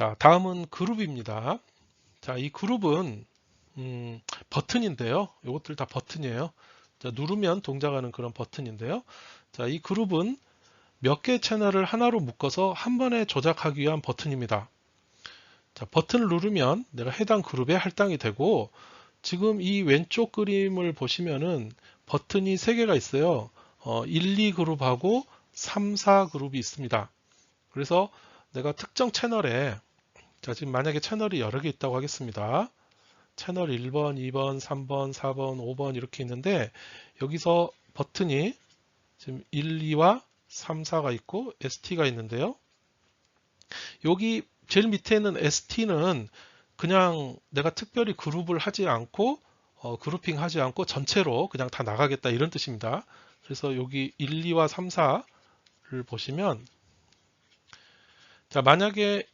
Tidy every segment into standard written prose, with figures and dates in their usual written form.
자, 다음은 그룹입니다. 자, 이 그룹은 버튼인데요. 이것들 다 버튼이에요. 자, 누르면 동작하는 그런 버튼인데요. 자, 이 그룹은 몇 개의 채널을 하나로 묶어서 한 번에 조작하기 위한 버튼입니다. 자, 버튼을 누르면 내가 해당 그룹에 할당이 되고, 지금 이 왼쪽 그림을 보시면은 버튼이 3개가 있어요. 1, 2 그룹하고 3, 4 그룹이 있습니다. 그래서 내가 특정 채널에, 자, 지금 만약에 채널이 여러 개 있다고 하겠습니다. 채널 1번, 2번, 3번, 4번, 5번 이렇게 있는데, 여기서 버튼이 지금 1, 2와 3, 4가 있고 ST가 있는데요. 여기 제일 밑에 있는 ST는 그냥 내가 특별히 그룹을 하지 않고 그룹핑 하지 않고 전체로 그냥 다 나가겠다 이런 뜻입니다. 그래서 여기 1, 2와 3, 4를 보시면, 자, 만약에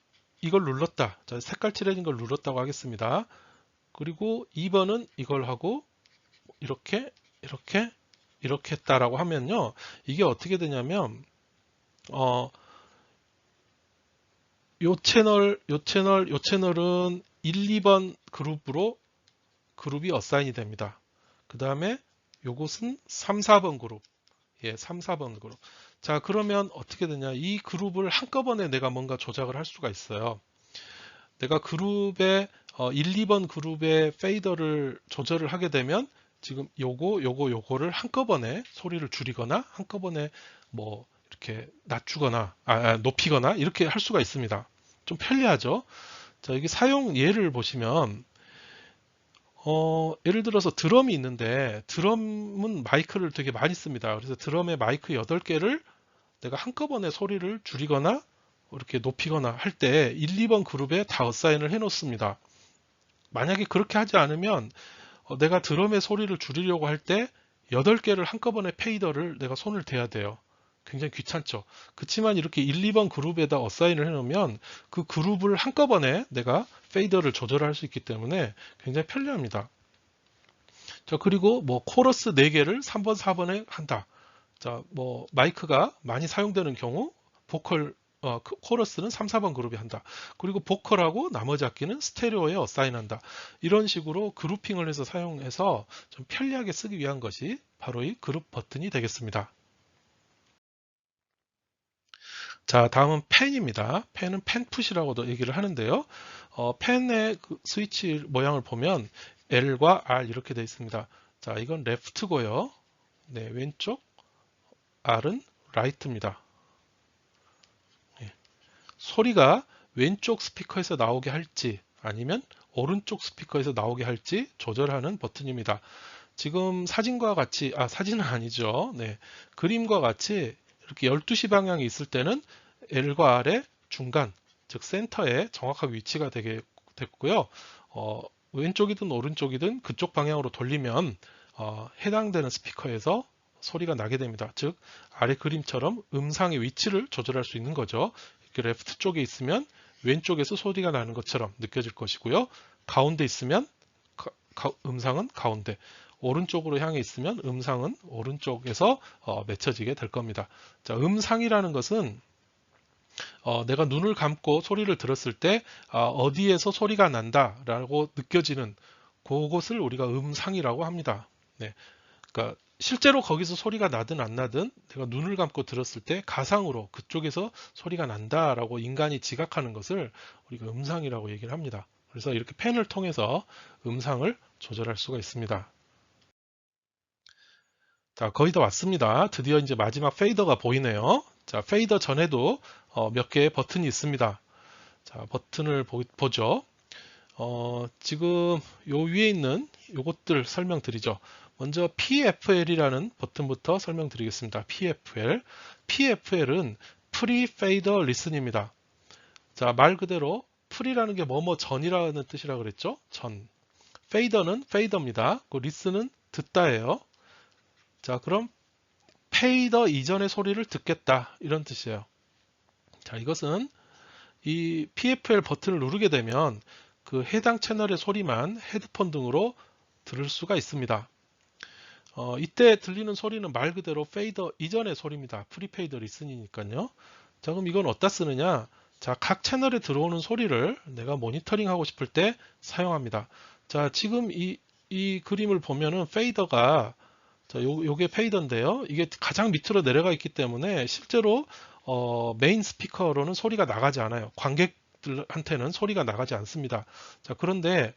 이걸 눌렀다. 자, 색깔 칠해진 걸 눌렀다고 하겠습니다. 그리고 2번은 이걸 하고 이렇게 이렇게 이렇게 했다라고 하면요. 이게 어떻게 되냐면 요 채널은 1, 2번 그룹으로 그룹이 어사인이 됩니다. 그 다음에 요것은 3, 4번 그룹. 예, 3, 4번 그룹. 자, 그러면 어떻게 되냐? 이 그룹을 한꺼번에 내가 뭔가 조작을 할 수가 있어요. 내가 그룹에 1, 2번 그룹의 페이더를 조절을 하게 되면 지금 요거를 한꺼번에 소리를 줄이거나 한꺼번에 뭐 이렇게 낮추거나 높이거나 이렇게 할 수가 있습니다. 좀 편리하죠. 자, 여기 사용 예를 보시면 예를 들어서 드럼이 있는데 드럼은 마이크를 되게 많이 씁니다. 그래서 드럼에 마이크 8개를 내가 한꺼번에 소리를 줄이거나 이렇게 높이거나 할 때 1, 2번 그룹에 다 어사인을 해 놓습니다. 만약에 그렇게 하지 않으면 내가 드럼의 소리를 줄이려고 할 때 8개를 한꺼번에 페이더를 내가 손을 대야 돼요. 굉장히 귀찮죠. 그렇지만 이렇게 1, 2번 그룹에다 어사인을 해놓으면 그 그룹을 한꺼번에 내가 페이더를 조절할 수 있기 때문에 굉장히 편리합니다. 자, 그리고 뭐 코러스 4개를 3번, 4번에 한다. 자, 뭐 마이크가 많이 사용되는 경우 보컬 코러스는 3, 4번 그룹이 한다. 그리고 보컬하고 나머지 악기는 스테레오에 어사인한다. 이런 식으로 그룹핑을 해서 사용해서 좀 편리하게 쓰기 위한 것이 바로 이 그룹 버튼이 되겠습니다. 자, 다음은 펜입니다. 펜은 펜풋이라고도 얘기를 하는데요. 펜의 그 스위치 모양을 보면 L과 R 이렇게 되어 있습니다. 자, 이건 레프트고요. 네, 왼쪽 R은 라이트입니다. 소리가 왼쪽 스피커에서 나오게 할지 아니면 오른쪽 스피커에서 나오게 할지 조절하는 버튼입니다. 지금 사진과 같이, 사진은 아니죠. 네, 그림과 같이 이렇게 12시 방향이 있을 때는 L과 R의 중간, 즉 센터에 정확하게 위치가 되게 됐고요. 왼쪽이든 오른쪽이든 그쪽 방향으로 돌리면 해당되는 스피커에서 소리가 나게 됩니다. 즉 아래 그림처럼 음상의 위치를 조절할 수 있는 거죠. 이렇게 레프트 쪽에 있으면 왼쪽에서 소리가 나는 것처럼 느껴질 것이고요. 가운데 있으면 음상은 가운데, 오른쪽으로 향해 있으면 음상은 오른쪽에서 맺혀지게 될 겁니다. 자, 음상이라는 것은 내가 눈을 감고 소리를 들었을 때 어디에서 소리가 난다라고 느껴지는 그것을 우리가 음상이라고 합니다. 네, 그러니까 실제로 거기서 소리가 나든 안 나든 내가 눈을 감고 들었을 때 가상으로 그쪽에서 소리가 난다라고 인간이 지각하는 것을 우리가 음상이라고 얘기를 합니다. 그래서 이렇게 펜을 통해서 음상을 조절할 수가 있습니다. 자, 거의 다 왔습니다. 드디어 이제 마지막 페이더가 보이네요. 자, 페이더 전에도 몇 개의 버튼이 있습니다. 자, 버튼을 보죠. 지금 요 위에 있는 요것들 설명드리죠. 먼저 PFL이라는 버튼부터 설명드리겠습니다. PFL. PFL은 Pre Fader Listen입니다. 자, 말 그대로 프리라는 게 뭐뭐 전이라는 뜻이라 그랬죠? 전. 페이더는 페이더입니다. 그 리스는 듣다예요. 자, 그럼 페이더 이전의 소리를 듣겠다 이런 뜻이에요. 자, 이것은 이 PFL 버튼을 누르게 되면 그 해당 채널의 소리만 헤드폰 등으로 들을 수가 있습니다. 이때 들리는 소리는 말 그대로 페이더 이전의 소리입니다. 프리페이더 리슨이니까요. 자, 그럼 이건 어디다 쓰느냐? 자, 각 채널에 들어오는 소리를 내가 모니터링 하고 싶을 때 사용합니다. 자, 지금 이 그림을 보면은 페이더가, 자, 요게 페이더인데요. 이게 가장 밑으로 내려가 있기 때문에 실제로 메인 스피커로는 소리가 나가지 않아요. 관객들한테는 소리가 나가지 않습니다. 자, 그런데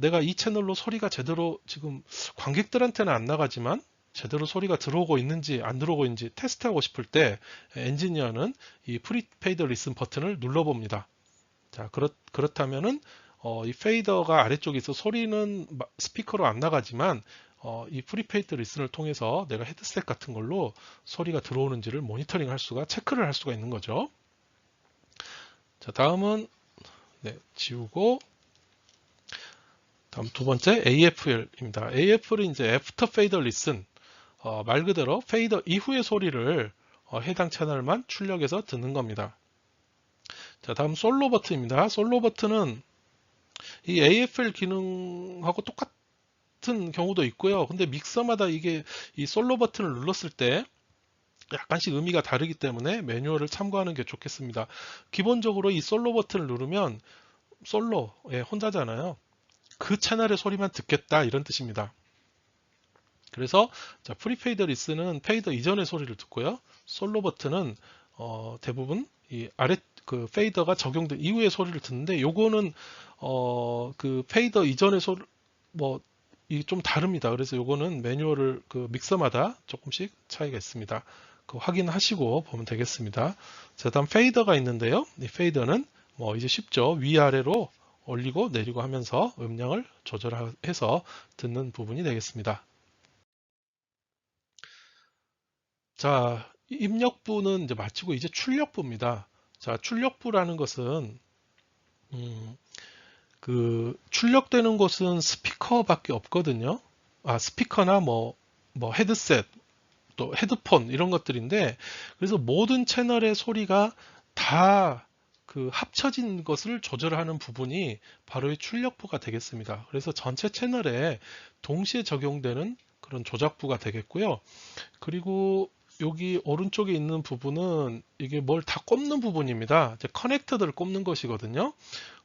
내가 이 채널로 소리가 제대로 지금 관객들한테는 안 나가지만 제대로 소리가 들어오고 있는지 안 들어오고 있는지 테스트하고 싶을 때 엔지니어는 이 프리페이더 리슨 버튼을 눌러봅니다. 자, 그렇다면은 이 페이더가 아래쪽에 있어 소리는 스피커로 안 나가지만 이 프리페이드 리슨을 통해서 내가 헤드셋 같은 걸로 소리가 들어오는지를 모니터링 할 수가, 체크를 할 수가 있는 거죠. 자, 다음은 지우고, 다음 두 번째 AFL입니다. AFL은 이제 애프터 페이더 리슨, 말 그대로 페이더 이후의 소리를 해당 채널만 출력해서 듣는 겁니다. 자, 다음 솔로 버튼입니다. 솔로 버튼은 이 AFL 기능하고 똑같은 경우도 있고요. 근데 믹서마다 이게 이 솔로 버튼을 눌렀을 때 약간씩 의미가 다르기 때문에 매뉴얼을 참고하는 게 좋겠습니다. 기본적으로 이 솔로 버튼을 누르면 솔로, 혼자잖아요. 그 채널의 소리만 듣겠다 이런 뜻입니다. 그래서 자, 프리페이더 리슨은 페이더 이전의 소리를 듣고요. 솔로 버튼은 대부분 이 아래 그 페이더가 적용된 이후의 소리를 듣는데 요거는 그 페이더 이전의 소리 뭐 이 좀 다릅니다. 그래서 요거는 매뉴얼을 그 믹서마다 조금씩 차이가 있습니다. 그 확인하시고 보면 되겠습니다. 자, 다음 페이더가 있는데요. 이 페이더는 뭐 이제 쉽죠. 위아래로 올리고 내리고 하면서 음량을 조절해서 듣는 부분이 되겠습니다. 자, 입력부는 이제 마치고 이제 출력부입니다. 자, 출력부라는 것은 음, 그 출력되는 곳은 스피커밖에 없거든요. 스피커나 뭐 헤드셋, 또 헤드폰 이런 것들인데, 그래서 모든 채널의 소리가 다 그 합쳐진 것을 조절하는 부분이 바로 이 출력부가 되겠습니다. 그래서 전체 채널에 동시에 적용되는 그런 조작부가 되겠고요. 그리고 여기 오른쪽에 있는 부분은 이게 뭘 다 꼽는 부분입니다. 이제 커넥터들을 꼽는 것이거든요.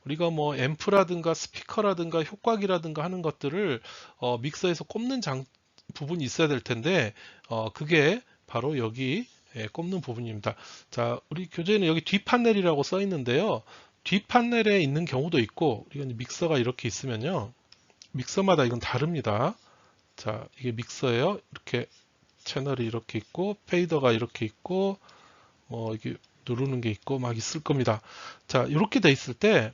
우리가 뭐 앰프라든가 스피커라든가 효과기라든가 하는 것들을 믹서에서 꼽는 부분이 있어야 될 텐데 그게 바로 여기 꼽는 부분입니다. 자, 우리 교재는 여기 뒷판넬이라고 써 있는데요. 뒷판넬에 있는 경우도 있고, 우리가 믹서가 이렇게 있으면요. 믹서마다 이건 다릅니다. 자, 이게 믹서예요. 이렇게 채널이 이렇게 있고 페이더가 이렇게 있고 이게 누르는 게 있고 막 있을 겁니다. 자, 이렇게 돼 있을 때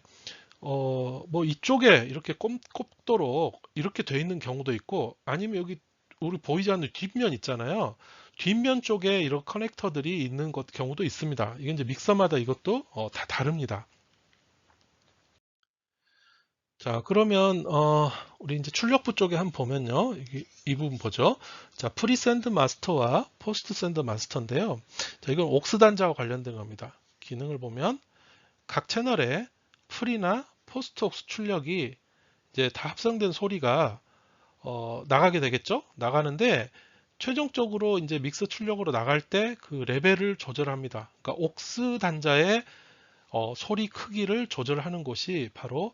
뭐 이쪽에 이렇게 꼽도록 이렇게 돼 있는 경우도 있고, 아니면 여기 우리 보이지 않는 뒷면 있잖아요. 뒷면 쪽에 이런 커넥터들이 있는 경우도 있습니다. 이게 이제 믹서마다 이것도 다 다릅니다. 자, 그러면 우리 이제 출력부 쪽에 한번 보면요. 이 부분 보죠. 자, 프리샌드 마스터와 포스트 샌드 마스터인데요. 자, 이건 옥스 단자와 관련된 겁니다. 기능을 보면 각 채널에 프리나 포스트 옥스 출력이 이제 다 합성된 소리가 나가게 되겠죠? 나가는데 최종적으로 이제 믹서 출력으로 나갈 때 그 레벨을 조절합니다. 그러니까 옥스 단자의 소리 크기를 조절하는 곳이 바로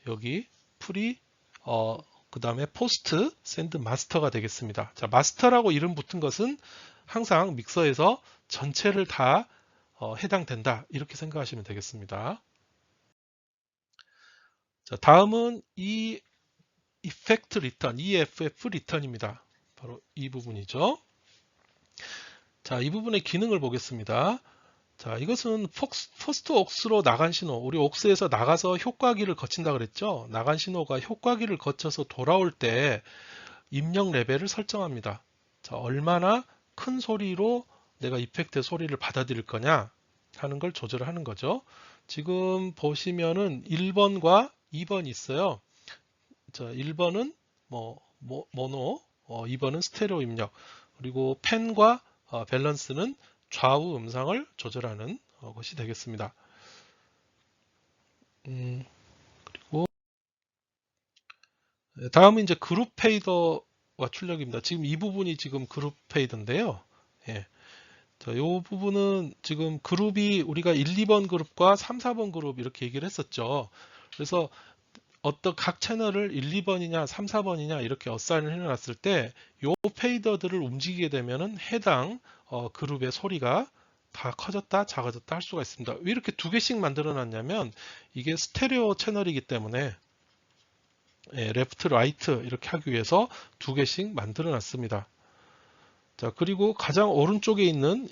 여기 프리 그 다음에 포스트 샌드 마스터가 되겠습니다. 자, 마스터라고 이름 붙은 것은 항상 믹서에서 전체를 다 해당된다 이렇게 생각하시면 되겠습니다. 자, 다음은 이 이펙트 리턴, EFF 리턴입니다. 바로 이 부분이죠. 자, 이 부분의 기능을 보겠습니다. 자, 이것은 포스트 옥스로 나간 신호, 우리 옥스에서 나가서 효과기를 거친다 그랬죠? 나간 신호가 효과기를 거쳐서 돌아올 때 입력 레벨을 설정합니다. 자, 얼마나 큰 소리로 내가 이펙트 소리를 받아들일 거냐 하는 걸 조절하는 거죠. 지금 보시면은 1번과 2번이 있어요. 자, 1번은 모노, 2번은 스테레오 입력, 그리고 펜과 밸런스는 좌우 음상을 조절하는 것이 되겠습니다. 그리고 다음은 이제 그룹 페이더와 출력입니다. 지금 이 부분이 지금 그룹 페이더인데요. 예. 자, 요 부분은 지금 그룹이 우리가 1, 2번 그룹과 3, 4번 그룹 이렇게 얘기를 했었죠. 그래서 어떤 각 채널을 1, 2번이냐 3, 4번이냐 이렇게 어사인을 해놨을 때 요 페이더들을 움직이게 되면은 해당 그룹의 소리가 다 커졌다 작아졌다 할 수가 있습니다. 왜 이렇게 두 개씩 만들어 놨냐면 이게 스테레오 채널이기 때문에 레프트 라이트 이렇게 하기 위해서 두 개씩 만들어 놨습니다. 자, 그리고 가장 오른쪽에 있는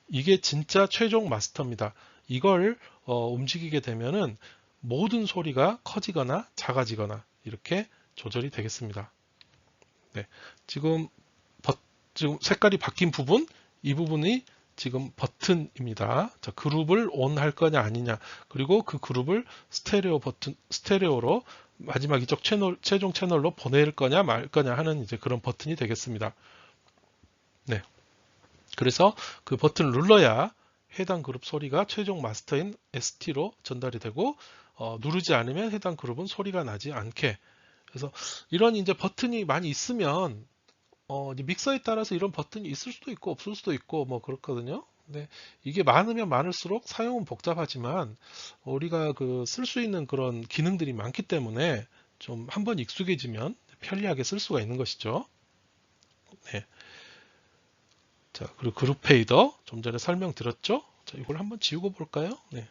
이게 진짜 최종 마스터입니다. 이걸 움직이게 되면은 모든 소리가 커지거나 작아지거나 이렇게 조절이 되겠습니다. 네, 지금 색깔이 바뀐 부분, 이 부분이 지금 버튼입니다. 자, 그룹을 ON 할 거냐 아니냐, 그리고 그 그룹을 스테레오로 마지막 이쪽 최종 채널로 보낼 거냐 말 거냐 하는 이제 그런 버튼이 되겠습니다. 네. 그래서 그 버튼을 눌러야 해당 그룹 소리가 최종 마스터인 ST로 전달이 되고 누르지 않으면 해당 그룹은 소리가 나지 않게. 그래서 이런 이제 버튼이 많이 있으면 이제 믹서에 따라서 이런 버튼이 있을 수도 있고 없을 수도 있고 뭐 그렇거든요. 근데 이게 많으면 많을수록 사용은 복잡하지만 우리가 그 쓸 수 있는 그런 기능들이 많기 때문에 좀 한번 익숙해지면 편리하게 쓸 수가 있는 것이죠. 네. 자, 그리고 그룹 페이더 좀 전에 설명드렸죠? 자, 이걸 한번 지우고 볼까요? 네.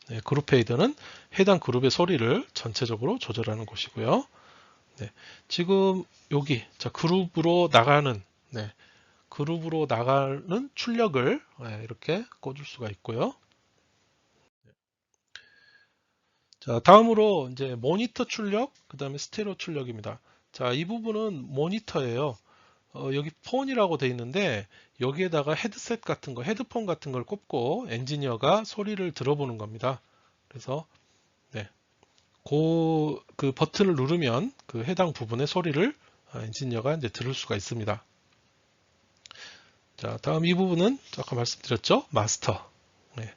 네, 그룹 페이더는 해당 그룹의 소리를 전체적으로 조절하는 곳이고요. 네, 지금 여기 자, 그룹으로 나가는 출력을 이렇게 꽂을 수가 있고요. 자, 다음으로 이제 모니터 출력, 그 다음에 스테레오 출력입니다. 자, 이 부분은 모니터예요. 여기 폰이라고 되어 있는데 여기에다가 헤드셋 같은 거, 헤드폰 같은 걸 꼽고 엔지니어가 소리를 들어보는 겁니다. 그래서 네, 그 버튼을 누르면 그 해당 부분의 소리를 엔지니어가 이제 들을 수가 있습니다. 자, 다음 이 부분은 아까 말씀드렸죠? 마스터. 네.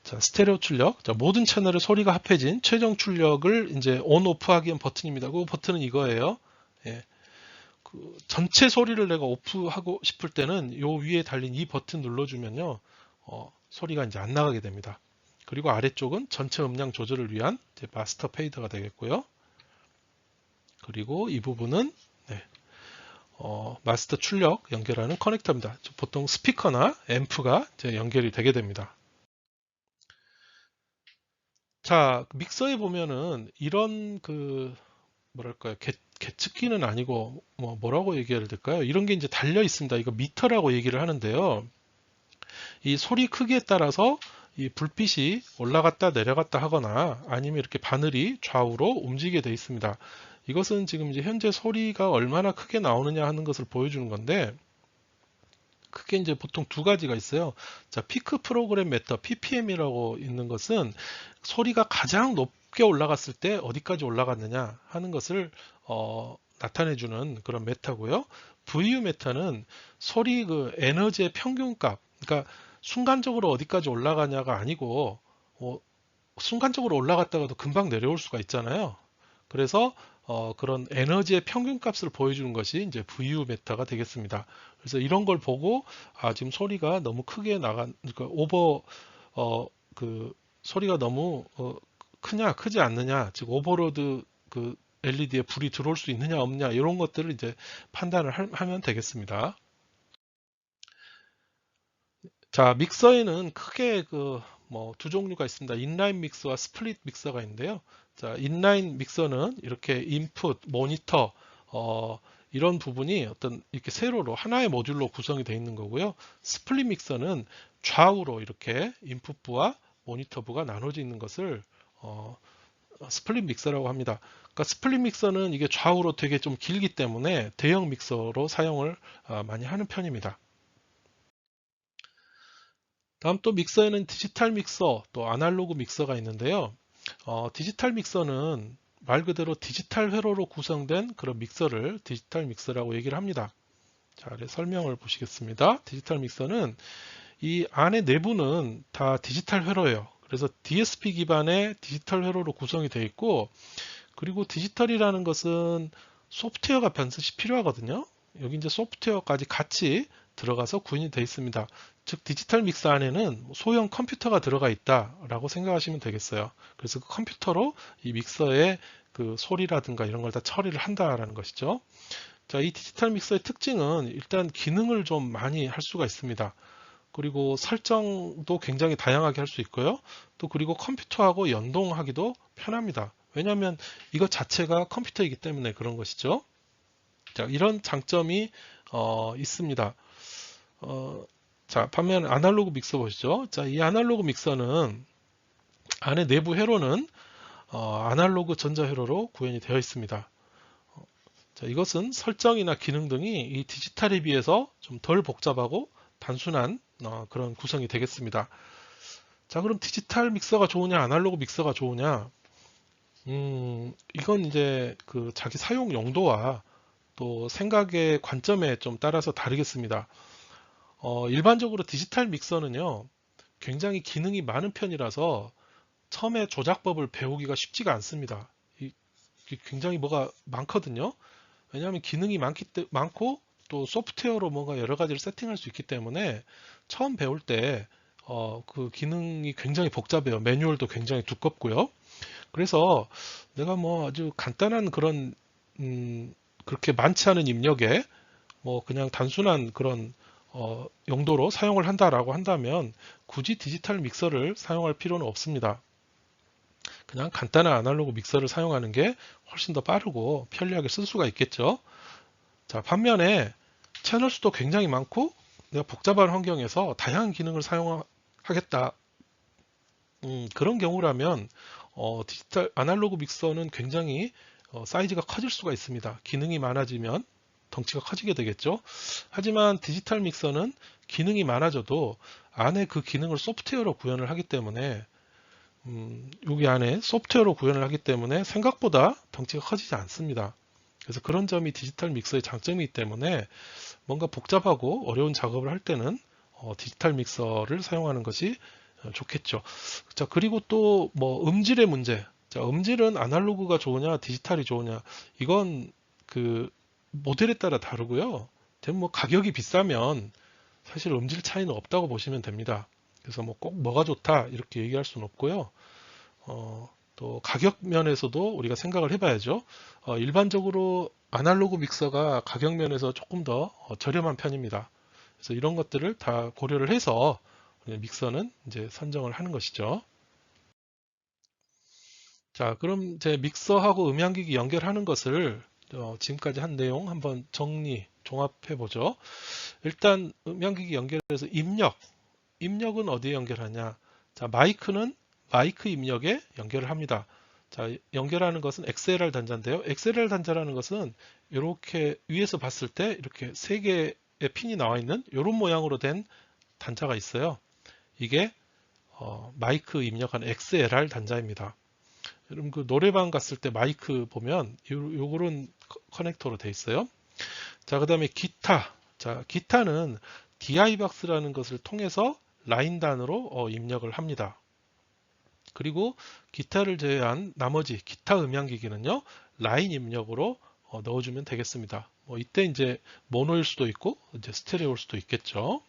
자, 스테레오 출력. 자, 모든 채널의 소리가 합해진 최종 출력을 이제 온 오프 하기 위한 버튼입니다. 그 버튼은 이거예요. 예. 그 전체 소리를 내가 오프하고 싶을 때는 요 위에 달린 이 버튼 눌러주면요, 소리가 이제 안 나가게 됩니다. 그리고 아래쪽은 전체 음량 조절을 위한 이제 마스터 페이더가 되겠고요. 그리고 이 부분은 네, 마스터 출력 연결하는 커넥터입니다. 보통 스피커나 앰프가 이제 연결이 되게 됩니다. 자, 믹서에 보면은 이런 그 뭐랄까요, 계측기는 아니고 뭐라고 얘기해야 될까요? 이런 게 이제 달려 있습니다. 이거 미터라고 얘기를 하는데요. 이 소리 크기에 따라서 이 불빛이 올라갔다 내려갔다 하거나 아니면 이렇게 바늘이 좌우로 움직이게 되어 있습니다. 이것은 지금 이제 현재 소리가 얼마나 크게 나오느냐 하는 것을 보여주는 건데, 크게 이제 보통 두 가지가 있어요. 자, 피크 프로그램 메터 PPM이라고 있는 것은 소리가 가장 높게 올라갔을 때 어디까지 올라갔느냐 하는 것을 나타내주는 그런 메타고요. VU 메타는 소리 그 에너지의 평균값, 그러니까 순간적으로 어디까지 올라가냐가 아니고 순간적으로 올라갔다가도 금방 내려올 수가 있잖아요. 그래서 그런 에너지의 평균값을 보여주는 것이 이제 VU 메타가 되겠습니다. 그래서 이런 걸 보고 지금 소리가 너무 크게 그러니까 그 소리가 너무 크냐 크지 않느냐, 즉 오버로드 그 LED에 불이 들어올 수 있느냐 없느냐 이런 것들을 이제 판단을 하면 되겠습니다. 자, 믹서에는 크게 두 종류가 있습니다. 인라인 믹서와 스플릿 믹서가 있는데요. 자, 인라인 믹서는 이렇게 인풋, 모니터, 이런 부분이 어떤 이렇게 세로로 하나의 모듈로 구성이 되어 있는 거고요. 스플릿 믹서는 좌우로 이렇게 인풋부와 모니터부가 나눠져 있는 것을 스플릿 믹서라고 합니다. 그러니까 스플릿 믹서는 이게 좌우로 되게 좀 길기 때문에 대형 믹서로 사용을 많이 하는 편입니다. 다음 또 믹서에는 디지털 믹서, 또 아날로그 믹서가 있는데요. 디지털 믹서는 말 그대로 디지털 회로로 구성된 그런 믹서를 디지털 믹서라고 얘기를 합니다. 자, 설명을 보시겠습니다. 디지털 믹서는 이 안에 내부는 다 디지털 회로예요. 그래서 DSP 기반의 디지털 회로로 구성이 되어 있고, 그리고 디지털이라는 것은 소프트웨어가 반드시 필요하거든요. 여기 이제 소프트웨어까지 같이 들어가서 구현이 되어 있습니다. 즉 디지털 믹서 안에는 소형 컴퓨터가 들어가 있다라고 생각하시면 되겠어요. 그래서 그 컴퓨터로 이 믹서의 그 소리라든가 이런 걸 다 처리를 한다라는 것이죠. 자, 이 디지털 믹서의 특징은 일단 기능을 좀 많이 할 수가 있습니다. 그리고 설정도 굉장히 다양하게 할 수 있고요. 또 그리고 컴퓨터하고 연동하기도 편합니다. 왜냐하면 이것 자체가 컴퓨터이기 때문에 그런 것이죠. 자, 이런 장점이 있습니다. 자, 반면 아날로그 믹서 보시죠. 자, 이 아날로그 믹서는 안에 내부 회로는 아날로그 전자 회로로 구현이 되어 있습니다. 자, 이것은 설정이나 기능 등이 이 디지털에 비해서 좀 덜 복잡하고 단순한 그런 구성이 되겠습니다. 자, 그럼 디지털 믹서가 좋으냐, 아날로그 믹서가 좋으냐? 이건 이제 그 자기 사용 용도와 또 생각의 관점에 좀 따라서 다르겠습니다. 일반적으로 디지털 믹서는요, 굉장히 기능이 많은 편이라서 처음에 조작법을 배우기가 쉽지가 않습니다. 굉장히 뭐가 많거든요. 왜냐하면 기능이 많고 또 소프트웨어로 뭔가 여러 가지를 세팅할 수 있기 때문에 처음 배울 때 그 기능이 굉장히 복잡해요. 매뉴얼도 굉장히 두껍고요. 그래서 내가 뭐 아주 간단한 그런 그렇게 많지 않은 입력에 뭐 그냥 단순한 그런 용도로 사용을 한다라고 한다면 굳이 디지털 믹서를 사용할 필요는 없습니다. 그냥 간단한 아날로그 믹서를 사용하는 게 훨씬 더 빠르고 편리하게 쓸 수가 있겠죠. 자, 반면에 채널 수도 굉장히 많고 내가 복잡한 환경에서 다양한 기능을 사용하겠다. 그런 경우라면 디지털 아날로그 믹서는 굉장히 사이즈가 커질 수가 있습니다. 기능이 많아지면 덩치가 커지게 되겠죠. 하지만 디지털 믹서는 기능이 많아져도 안에 그 기능을 소프트웨어로 구현을 하기 때문에 여기 안에 소프트웨어로 구현을 하기 때문에 생각보다 덩치가 커지지 않습니다. 그래서 그런 점이 디지털 믹서의 장점이기 때문에 뭔가 복잡하고 어려운 작업을 할 때는 디지털 믹서를 사용하는 것이 좋겠죠. 자, 그리고 또 뭐 음질의 문제. 자, 음질은 아날로그가 좋으냐, 디지털이 좋으냐. 이건 그 모델에 따라 다르고요. 뭐 가격이 비싸면 사실 음질 차이는 없다고 보시면 됩니다. 그래서 뭐 꼭 뭐가 좋다 이렇게 얘기할 수는 없고요. 또 가격 면에서도 우리가 생각을 해봐야죠. 일반적으로 아날로그 믹서가 가격 면에서 조금 더 저렴한 편입니다. 그래서 이런 것들을 다 고려를 해서 믹서는 이제 선정을 하는 것이죠. 자, 그럼 이제 믹서하고 음향기기 연결하는 것을 지금까지 한 내용 한번 종합해 보죠. 일단 음향기기 연결해서 입력은 어디에 연결하냐? 자, 마이크는 마이크 입력에 연결을 합니다. 자, 연결하는 것은 XLR 단자인데요. XLR 단자라는 것은 이렇게 위에서 봤을 때 이렇게 세 개의 핀이 나와 있는 이런 모양으로 된 단자가 있어요. 이게 마이크 입력한 XLR 단자입니다. 여러분 그 노래방 갔을 때 마이크 보면 요런 커넥터로 되어 있어요. 자, 그 다음에 기타. 자, 기타는 DI박스라는 것을 통해서 라인단으로 입력을 합니다. 그리고 기타를 제외한 나머지 기타 음향기기는요, 라인 입력으로 넣어주면 되겠습니다. 이때 이제 모노일 수도 있고, 이제 스테레오일 수도 있겠죠.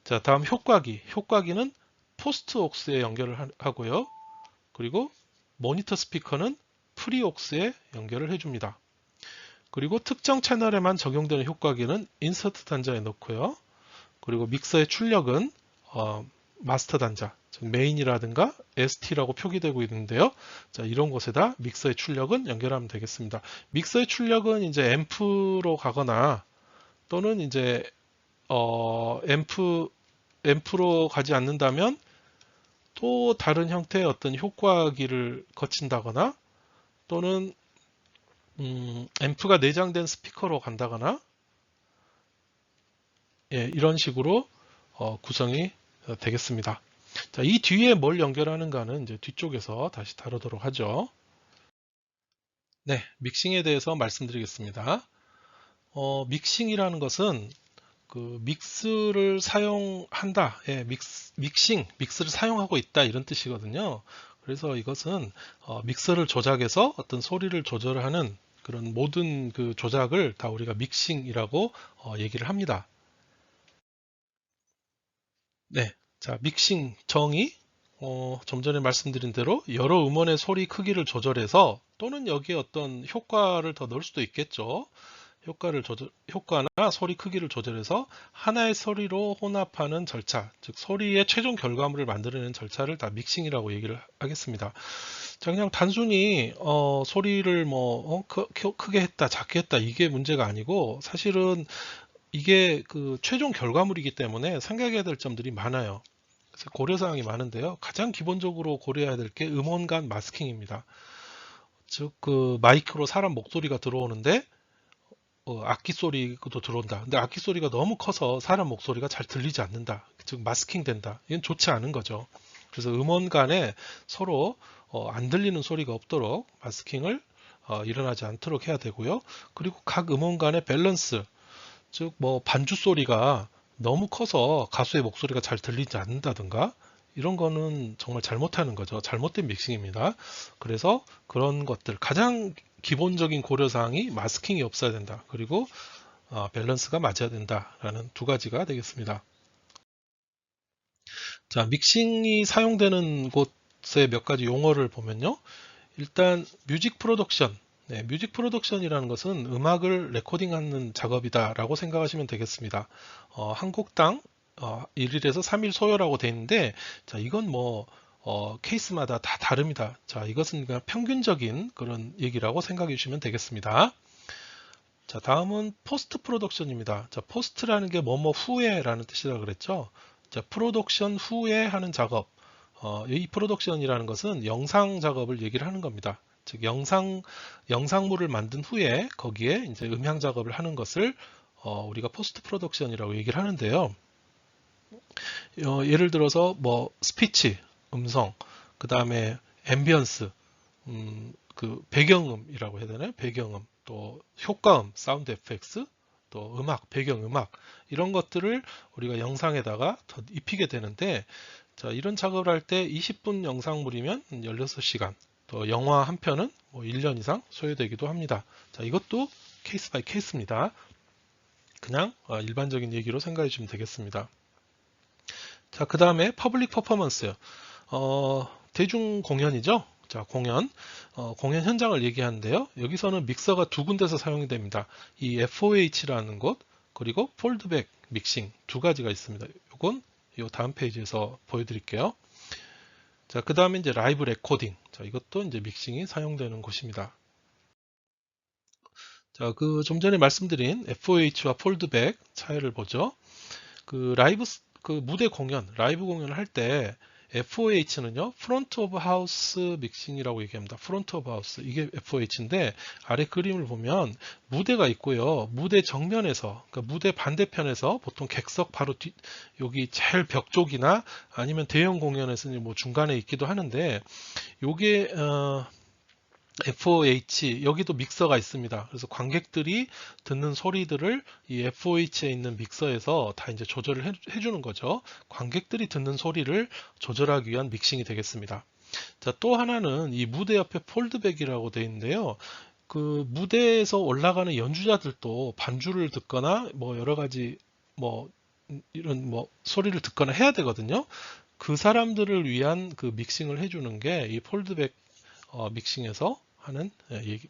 자, 다음 효과기. 효과기는 포스트 옥스에 연결을 하고요. 그리고 모니터 스피커는 프리옥스에 연결을 해줍니다. 그리고 특정 채널에만 적용되는 효과기는 인서트 단자에 넣고요. 그리고 믹서의 출력은 마스터 단자, 즉 메인이라든가 ST라고 표기되고 있는데요. 자, 이런 곳에다 믹서의 출력은 연결하면 되겠습니다. 믹서의 출력은 이제 앰프로 가거나 또는 이제 앰프로 가지 않는다면 또 다른 형태의 어떤 효과기를 거친다거나 또는 앰프가 내장된 스피커로 간다거나 이런 식으로 구성이 되겠습니다. 자, 이 뒤에 뭘 연결하는가는 이제 뒤쪽에서 다시 다루도록 하죠. 네, 믹싱에 대해서 말씀드리겠습니다. 믹싱이라는 것은 그 믹스를 사용한다, 믹스를 사용하고 있다 이런 뜻이거든요. 그래서 이것은 믹서를 조작해서 어떤 소리를 조절하는 그런 모든 그 조작을 다 우리가 믹싱이라고 얘기를 합니다. 네. 자, 믹싱 정의. 좀 전에 말씀드린 대로 여러 음원의 소리 크기를 조절해서 또는 여기에 어떤 효과를 더 넣을 수도 있겠죠. 효과나 소리 크기를 조절해서 하나의 소리로 혼합하는 절차, 즉 소리의 최종 결과물을 만들어내는 절차를 다 믹싱이라고 얘기를 하겠습니다. 자, 그냥 단순히 소리를 뭐 크게 했다, 작게 했다 이게 문제가 아니고 사실은 이게 그 최종 결과물이기 때문에 생각해야 될 점들이 많아요. 그래서 고려사항이 많은데요. 가장 기본적으로 고려해야 될 게 음원 간 마스킹입니다. 즉, 그 마이크로 사람 목소리가 들어오는데 악기 소리도 들어온다. 근데 악기 소리가 너무 커서 사람 목소리가 잘 들리지 않는다. 즉 마스킹 된다. 이건 좋지 않은 거죠. 그래서 음원 간에 서로 안 들리는 소리가 없도록 마스킹을 일어나지 않도록 해야 되고요. 그리고 각 음원 간의 밸런스, 즉 뭐 반주 소리가 너무 커서 가수의 목소리가 잘 들리지 않는다든가 이런 거는 정말 잘못하는 거죠. 잘못된 믹싱입니다. 그래서 그런 것들 가장 기본적인 고려사항이 마스킹이 없어야 된다. 그리고 밸런스가 맞아야 된다라는 두 가지가 되겠습니다. 자, 믹싱이 사용되는 곳의 몇 가지 용어를 보면요. 일단 뮤직 프로덕션. 네, 뮤직 프로덕션이라는 것은 음악을 레코딩하는 작업이다라고 생각하시면 되겠습니다. 한 곡당 1일에서 3일 소요라고 되어 있는데, 자, 이건 뭐 케이스마다 다 다릅니다. 자, 이것은 그냥 평균적인 그런 얘기라고 생각해 주시면 되겠습니다. 자, 다음은 포스트 프로덕션입니다. 자, 포스트라는 게 뭐뭐 후에라는 뜻이라고 그랬죠. 자, 프로덕션 후에 하는 작업. 이 프로덕션이라는 것은 영상 작업을 얘기를 하는 겁니다. 즉, 영상물을 만든 후에 거기에 이제 음향 작업을 하는 것을 우리가 포스트 프로덕션이라고 얘기를 하는데요. 예를 들어서 뭐 스피치, 음성, 그 다음에 앰비언스, 그 배경음이라고 해야 되나요? 배경음, 또 효과음, 사운드 에펙스, 또 음악, 배경음악 이런 것들을 우리가 영상에다가 더 입히게 되는데 자, 이런 작업을 할 때 20분 영상물이면 16시간, 또 영화 한 편은 뭐 1년 이상 소요되기도 합니다. 자, 이것도 케이스 바이 케이스입니다. 그냥 일반적인 얘기로 생각해 주시면 되겠습니다. 자, 그 다음에 퍼블릭 퍼포먼스요. 대중 공연이죠. 자, 공연 현장을 얘기하는데요. 여기서는 믹서가 두 군데서 사용이 됩니다. 이 FOH라는 곳, 그리고 폴드백 믹싱 두 가지가 있습니다. 이건 이 다음 페이지에서 보여드릴게요. 자, 그 다음에 이제 라이브 레코딩. 자, 이것도 이제 믹싱이 사용되는 곳입니다. 자, 그 좀 전에 말씀드린 FOH와 폴드백 차이를 보죠. 그 무대 공연, 라이브 공연을 할 때 FOH는요, 프론트 오브 하우스 믹싱이라고 얘기합니다. 프론트 오브 하우스. 이게 FOH인데, 아래 그림을 보면 무대가 있고요. 무대 정면에서, 그러니까 무대 반대편에서 보통 객석 바로 여기 제일 벽 쪽이나 아니면 대형 공연에서는 뭐 중간에 있기도 하는데, 요게, FOH 여기도 믹서가 있습니다. 그래서 관객들이 듣는 소리들을 이 FOH에 있는 믹서에서 다 이제 조절을 해주는 거죠. 관객들이 듣는 소리를 조절하기 위한 믹싱이 되겠습니다. 자, 또 하나는 이 무대 옆에 폴드백이라고 되어 있는데요. 그 무대에서 올라가는 연주자들도 반주를 듣거나 뭐 여러 가지 뭐 이런 뭐 소리를 듣거나 해야 되거든요. 그 사람들을 위한 그 믹싱을 해주는 게 이 폴드백 믹싱에서 하는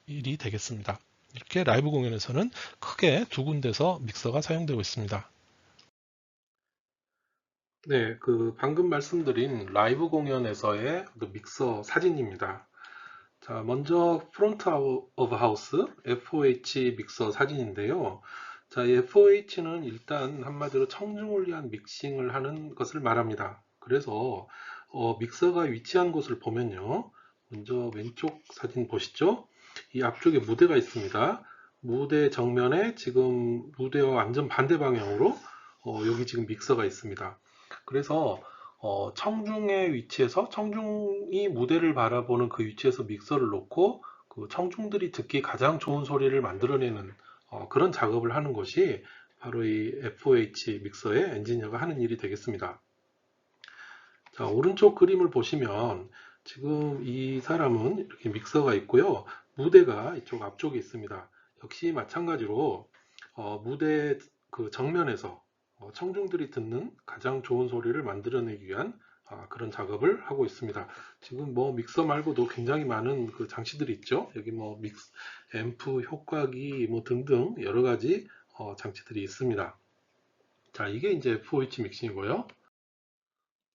일이 되겠습니다. 이렇게 라이브 공연에서는 크게 두 군데서 믹서가 사용되고 있습니다. 네, 그 방금 말씀드린 라이브 공연에서의 그 믹서 사진입니다. 자, 먼저 프론트 오브 하우스 FOH 믹서 사진인데요. 자, 이 FOH는 일단 한마디로 청중을 위한 믹싱을 하는 것을 말합니다. 그래서 믹서가 위치한 곳을 보면요. 먼저 왼쪽 사진 보시죠. 이 앞쪽에 무대가 있습니다. 무대 정면에 지금 무대와 완전 반대 방향으로 여기 지금 믹서가 있습니다. 그래서 청중의 위치에서 청중이 무대를 바라보는 그 위치에서 믹서를 놓고 그 청중들이 듣기 가장 좋은 소리를 만들어내는 그런 작업을 하는 것이 바로 이 FOH 믹서의 엔지니어가 하는 일이 되겠습니다. 자, 오른쪽 그림을 보시면 지금 이 사람은 이렇게 믹서가 있고요. 무대가 이쪽 앞쪽에 있습니다. 역시 마찬가지로 무대 그 정면에서 청중들이 듣는 가장 좋은 소리를 만들어내기 위한 그런 작업을 하고 있습니다. 지금 뭐 믹서 말고도 굉장히 많은 그 장치들이 있죠. 여기 뭐 믹스, 앰프, 효과기 뭐 등등 여러 가지 장치들이 있습니다. 자, 이게 이제 FOH 믹싱이고요.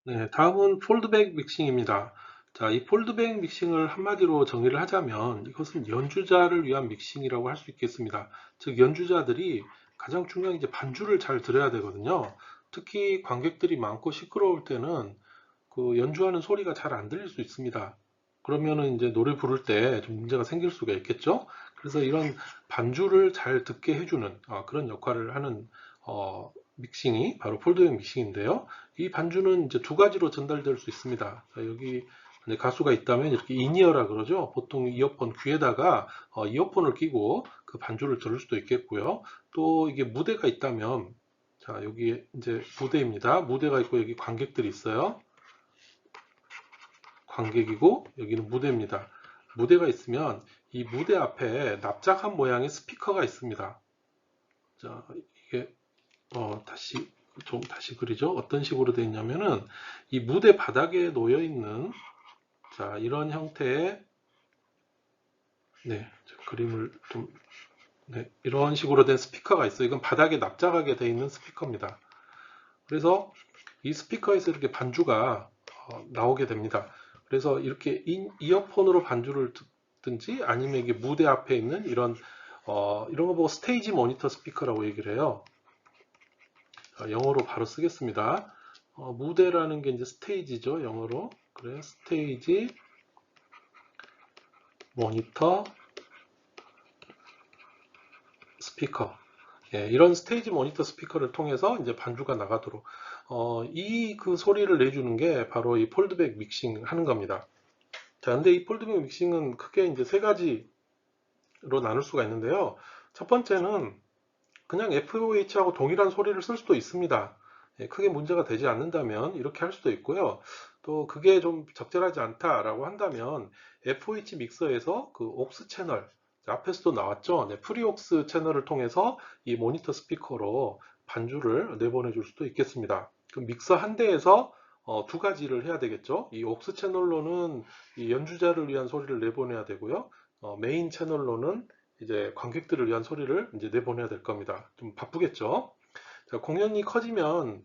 네, 다음은 폴드백 믹싱입니다. 자, 이 폴드백 믹싱을 한마디로 정의를 하자면 이것은 연주자를 위한 믹싱이라고 할 수 있겠습니다. 즉, 연주자들이 가장 중요한 이제 반주를 잘 들어야 되거든요. 특히 관객들이 많고 시끄러울 때는 그 연주하는 소리가 잘 안 들릴 수 있습니다. 그러면은 이제 노래 부를 때 좀 문제가 생길 수가 있겠죠. 그래서 이런 반주를 잘 듣게 해주는 그런 역할을 하는 믹싱이 바로 폴드백 믹싱인데요. 이 반주는 이제 두 가지로 전달될 수 있습니다. 자, 여기 가수가 있다면 이렇게 인이어라 그러죠. 보통 이어폰 귀에다가 이어폰을 끼고 그 반주를 들을 수도 있겠고요. 또 이게 무대가 있다면 자, 여기 이제 무대입니다. 무대가 있고 여기 관객들이 있어요. 관객이고 여기는 무대입니다. 무대가 있으면 이 무대 앞에 납작한 모양의 스피커가 있습니다. 자, 이게 다시 그리죠. 어떤 식으로 되어 있냐면은 이 무대 바닥에 놓여 있는 자, 이런 형태의 네, 그림을 좀 네, 이런 식으로 된 스피커가 있어요. 이건 바닥에 납작하게 되어 있는 스피커입니다. 그래서 이 스피커에서 이렇게 반주가 나오게 됩니다. 그래서 이렇게 이어폰으로 반주를 듣든지 아니면 이게 무대 앞에 있는 이런 거 보고 스테이지 모니터 스피커라고 얘기를 해요. 영어로 바로 쓰겠습니다. 무대라는 게 이제 스테이지죠. 영어로. 그래, 스테이지 모니터 스피커. 예, 이런 스테이지 모니터 스피커를 통해서 이제 반주가 나가도록 이 그 소리를 내주는 게 바로 이 폴드백 믹싱 하는 겁니다. 자, 근데 이 폴드백 믹싱은 크게 이제 세 가지로 나눌 수가 있는데요. 첫 번째는 그냥 FOH하고 동일한 소리를 쓸 수도 있습니다. 예, 크게 문제가 되지 않는다면 이렇게 할 수도 있고요. 또 그게 좀 적절하지 않다라고 한다면 FOH 믹서에서 그 옥스 채널, 앞에서도 나왔죠. 네, 프리옥스 채널을 통해서 이 모니터 스피커로 반주를 내보내 줄 수도 있겠습니다. 그럼 믹서 한 대에서 두 가지를 해야 되겠죠. 이 옥스 채널로는 이 연주자를 위한 소리를 내보내야 되고요. 메인 채널로는 이제 관객들을 위한 소리를 이제 내보내야 될 겁니다. 좀 바쁘겠죠? 자, 공연이 커지면,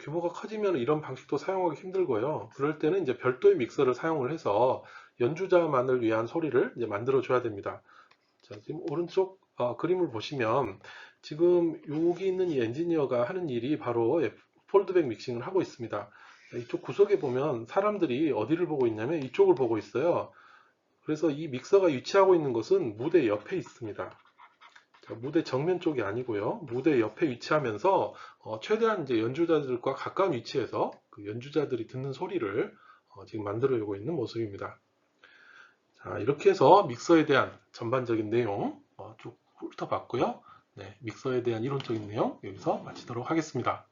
규모가 커지면 이런 방식도 사용하기 힘들고요. 그럴 때는 이제 별도의 믹서를 사용을 해서 연주자만을 위한 소리를 이제 만들어 줘야 됩니다. 자, 지금 오른쪽 그림을 보시면 지금 여기 있는 이 엔지니어가 하는 일이 바로 폴드백 믹싱을 하고 있습니다. 자, 이쪽 구석에 보면 사람들이 어디를 보고 있냐면 이쪽을 보고 있어요. 그래서 이 믹서가 위치하고 있는 것은 무대 옆에 있습니다. 자, 무대 정면 쪽이 아니고요. 무대 옆에 위치하면서 최대한 이제 연주자들과 가까운 위치에서 그 연주자들이 듣는 소리를 지금 만들어내고 있는 모습입니다. 자, 이렇게 해서 믹서에 대한 전반적인 내용 쭉 훑어봤고요. 네, 믹서에 대한 이론적인 내용 여기서 마치도록 하겠습니다.